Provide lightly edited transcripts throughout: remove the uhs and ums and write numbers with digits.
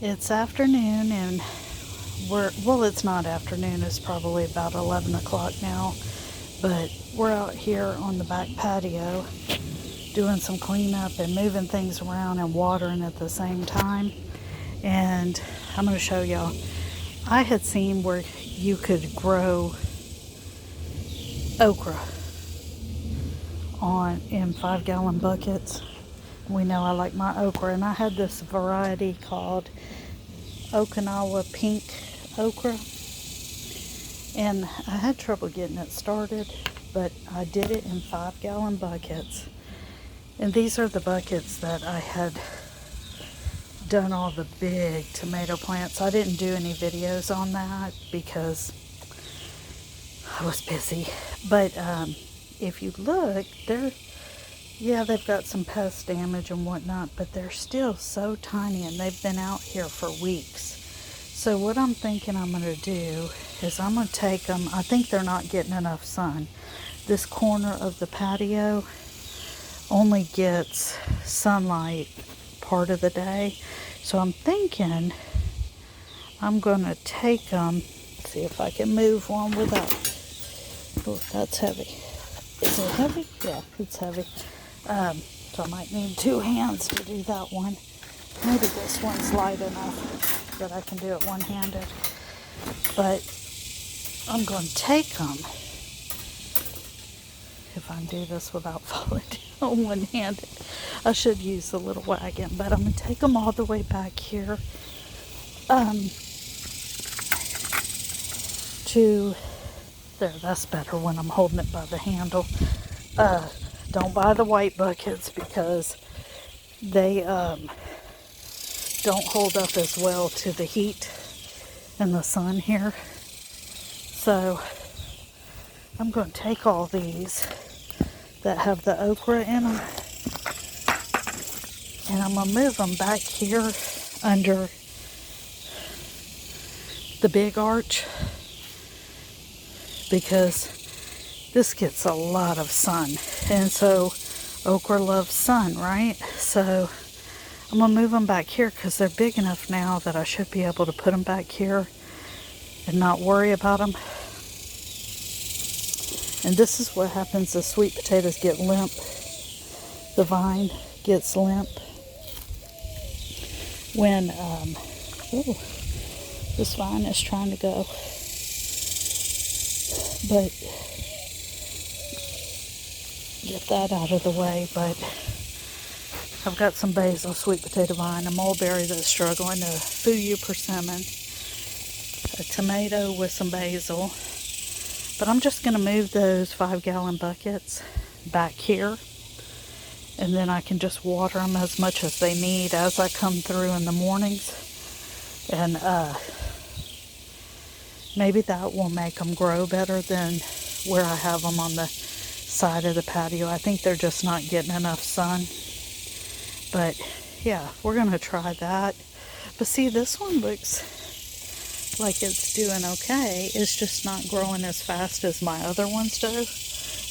It's afternoon and well, it's not afternoon, it's probably about 11 o'clock now, but we're out here on the back patio doing some cleanup and moving things around and watering at the same time. And I'm going to show y'all. I had seen where you could grow okra in 5-gallon buckets. We know I like my okra, and I had this variety called Okinawa Pink Okra, and I had trouble getting it started, but I did it in 5-gallon buckets. And these are the buckets that I had done all the big tomato plants. I didn't do any videos on that because I was busy, but if you look, they've got some pest damage and whatnot, but they're still so tiny, and they've been out here for weeks. So what I'm thinking I'm going to do is I'm going to take them. I think they're not getting enough sun. This corner of the patio only gets sunlight part of the day. So I'm thinking I'm going to take them, see if I can move one without, oh, that's heavy. Is it heavy? Yeah, it's heavy. So I might need 2 hands to do that one. Maybe this one's light enough that I can do it one-handed. But I'm going to take them, if I can do this without falling down one-handed. I should use the little wagon, but I'm going to take them all the way back here to there. That's better when I'm holding it by the handle. Don't buy the white buckets because they don't hold up as well to the heat and the sun here. So I'm going to take all these that have the okra in them, and I'm going to move them back here under the big arch, because this gets a lot of sun, and so okra loves sun, right? So I'm going to move them back here because they're big enough now that I should be able to put them back here and not worry about them. And this is what happens: the sweet potatoes get limp. The vine gets limp when this vine is trying to go. But get that out of the way. But I've got some basil, sweet potato vine, a mulberry that's struggling, a fuyu persimmon, a tomato with some basil. But I'm just going to move those 5-gallon buckets back here, and then I can just water them as much as they need as I come through in the mornings. And maybe that will make them grow better than where I have them on the side of the patio. I think they're just not getting enough sun. But yeah, we're going to try that. But see, this one looks like it's doing okay. It's just not growing as fast as my other ones do.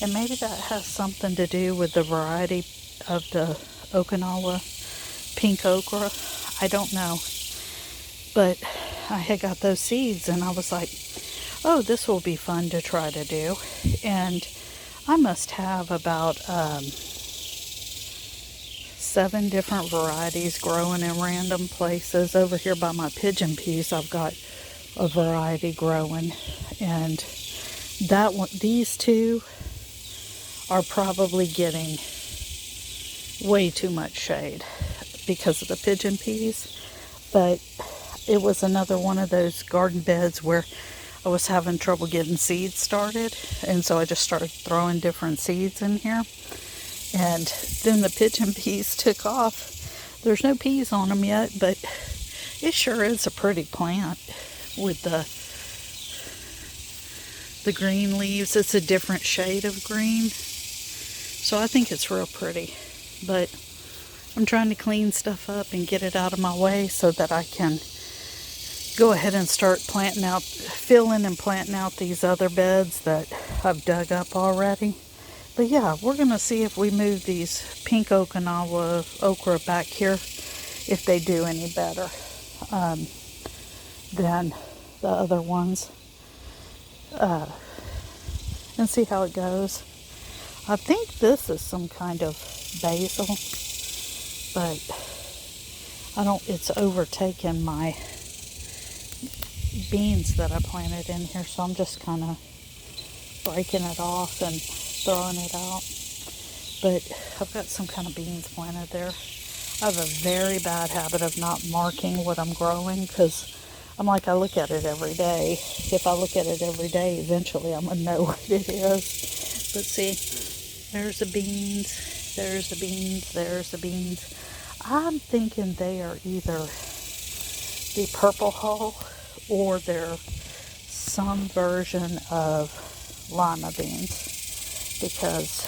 And maybe that has something to do with the variety of the Okinawa Pink Okra. I don't know. But I had got those seeds, and I was like, oh, this will be fun to try to do. And I must have about 7 different varieties growing in random places. Over here by my pigeon peas, I've got a variety growing, and that one, these two are probably getting way too much shade because of the pigeon peas. But it was another one of those garden beds where I was having trouble getting seeds started, and so I just started throwing different seeds in here, and then the pigeon peas took off. There's no peas on them yet, but it sure is a pretty plant with the green leaves. It's a different shade of green, so I think it's real pretty. But I'm trying to clean stuff up and get it out of my way so that I can go ahead and start filling and planting out these other beds that I've dug up already. But yeah, we're going to see if we move these Pink Okinawa Okra back here, if they do any better. than the other ones, and see how it goes. I think this is some kind of basil, but it's overtaken my beans that I planted in here, so I'm just kind of breaking it off and throwing it out. But I've got some kind of beans planted there. I have a very bad habit of not marking what I'm growing, because I look at it every day. If I look at it every day, eventually I'm going to know what it is. But see, there's the beans, there's the beans, there's the beans. I'm thinking they are either the purple hull or they're some version of lima beans, because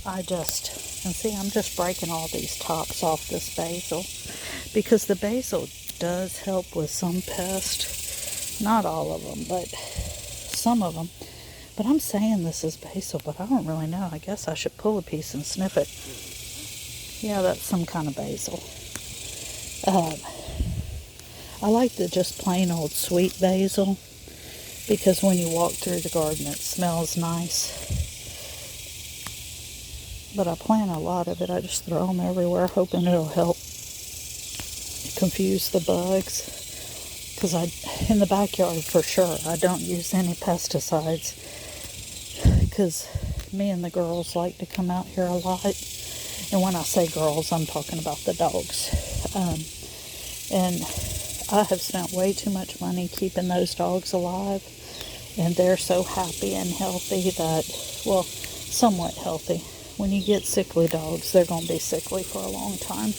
and see, I'm just breaking all these tops off this basil, because the basil does help with some pest. Not all of them, but some of them. But I'm saying this is basil, but I don't really know. I guess I should pull a piece and sniff it. Yeah, that's some kind of basil. I like the just plain old sweet basil, because when you walk through the garden it smells nice. But I plant a lot of it. I just throw them everywhere, hoping it'll help confuse the bugs. Because in the backyard for sure, I don't use any pesticides, because me and the girls like to come out here a lot. And when I say girls, I'm talking about the dogs. And I have spent way too much money keeping those dogs alive, and they're so happy and healthy that, well, somewhat healthy. When you get sickly dogs, they're going to be sickly for a long time.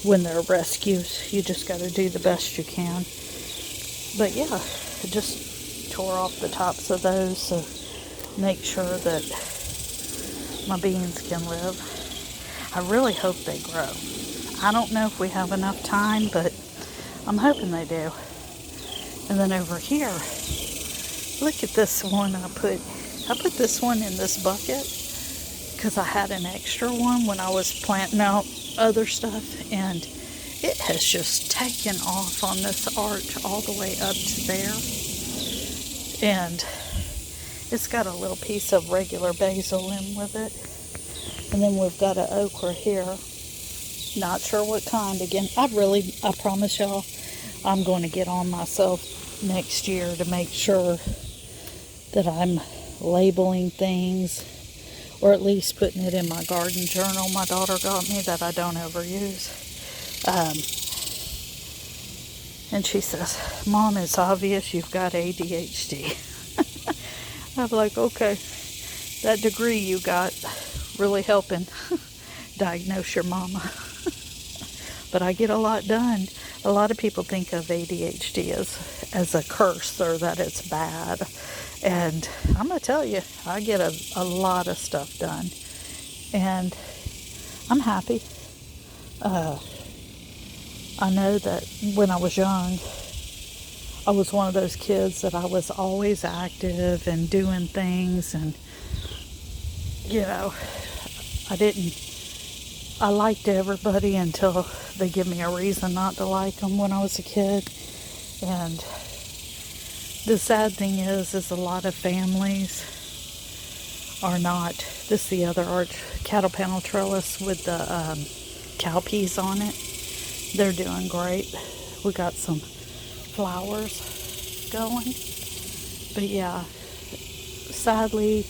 When they're rescues, you just got to do the best you can. But yeah, I just tore off the tops of those to make sure that my beans can live. I really hope they grow. I don't know if we have enough time, but I'm hoping they do. And then over here, look at this one I put this one in this bucket because I had an extra one when I was planting out other stuff, and it has just taken off on this arch all the way up to there. And it's got a little piece of regular basil in with it. And then we've got an okra here. Not sure what kind. Again, I promise y'all, I'm going to get on myself next year to make sure that I'm labeling things, or at least putting it in my garden journal my daughter got me that I don't ever use. And she says, Mom, it's obvious you've got ADHD. I'm like, okay, that degree you got really helping diagnose your mama. But I get a lot done. A lot of people think of ADHD as a curse, or that it's bad. And I'm going to tell you, I get a lot of stuff done. And I'm happy. I know that when I was young, I was one of those kids that I was always active and doing things. And, I liked everybody until they give me a reason not to like them when I was a kid. And the sad thing is a lot of families are not. This is the other arch, cattle panel trellis with the cowpeas on it. They're doing great. We got some flowers going. But yeah, sadly,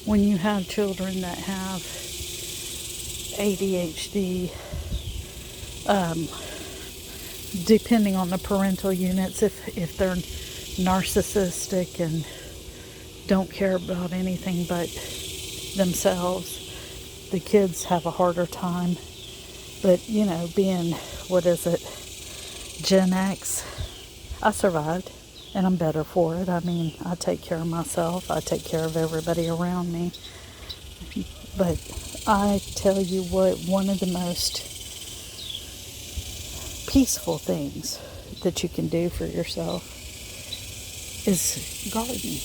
when you have children that have ADHD, depending on the parental units, if they're narcissistic and don't care about anything but themselves, the kids have a harder time. But being, what is it, Gen X, I survived, and I'm better for it. I mean, I take care of myself, I take care of everybody around me. But I tell you what, one of the most peaceful things that you can do for yourself is garden.